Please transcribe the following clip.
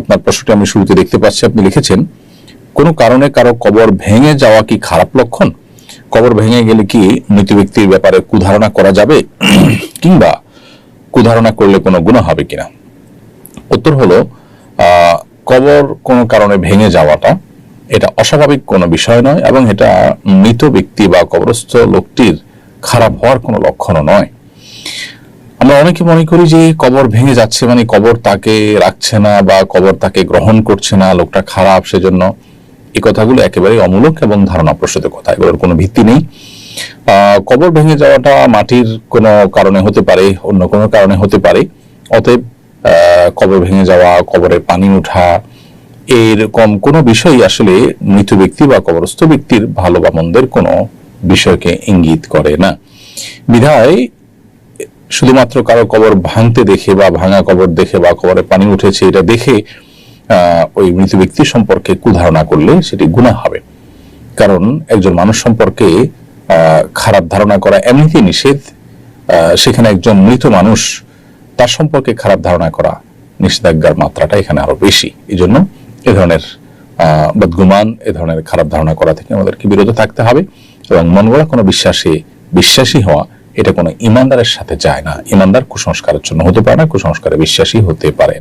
আপনার প্রশ্নটি আমি শুরুতে দেখতে পাচ্ছি, আপনি লিখেছেন কোনো কারণে কারো কবর ভেঙে যাওয়া কি খারাপ লক্ষণ? কবর ভেঙে গেলে কি মৃত ব্যক্তির ব্যাপারে কুধারণা করা যাবে, কিংবা কুধারণা করলে কোনো গুনাহ হবে কিনা? উত্তর হলো, কবর কোনো কারণে ভেঙে যাওয়াটা এটা অস্বাভাবিক কোনো বিষয় নয়, এবং এটা মৃত ব্যক্তি বা কবরস্থ লোকটির খারাপ হওয়ার কোনো লক্ষণও নয়। আমরা অনেকে মনে করি যে কবর ভেঙে যাচ্ছে মানে কবর তাকে রাখছে না বা কবর তাকে গ্রহণ করছে না, লোকটা খারাপ, সেজন্য। এই কথাগুলো একেবারে অমূলক এবং ধারণা প্রসূত কথা, এগুলোর কোনো ভিত্তি নেই। কবর ভেঙে যাওয়াটা মাটির কোনো কারণে হতে পারে, অন্য কোনো কারণে হতে পারে। অতএব কবর ভেঙে যাওয়া, কবরে পানি ওঠা, এরকম কোনো বিষয় আসলে মৃত ব্যক্তি বা কবরস্থ ব্যক্তির ভালো বা মন্দের কোনো বিষয়কে ইঙ্গিত করে না। বিধায় শুধুমাত্র কারো কবর ভাঙতে দেখে বা ভাঙা কবর দেখে বা কবরে পানি উঠেছে এটা দেখে ওই মৃত ব্যক্তি সম্পর্কে কুধারণা করলে সেটি গুনাহ হবে। কারণ একজন মানুষ সম্পর্কে খারাপ ধারণা করা এমনিতেই নিষেধ, সেখানে একজন মৃত মানুষ তার সম্পর্কে খারাপ ধারণা করা নিষেধাজ্ঞার মাত্রাটা এখানে আরো বেশি। এই জন্য এ ধরনের বদগুমান, এ ধরনের খারাপ ধারণা করা থেকে আমাদেরকে বিরত থাকতে হবে, এবং মন গড়া কোনো বিশ্বাসী হওয়া এটা কোনো ইমানদারের সাথে যায় না। ইমানদার কুসংস্কারের জন্য হতে পারে না, কুসংস্কারে বিশ্বাসী হতে পারে।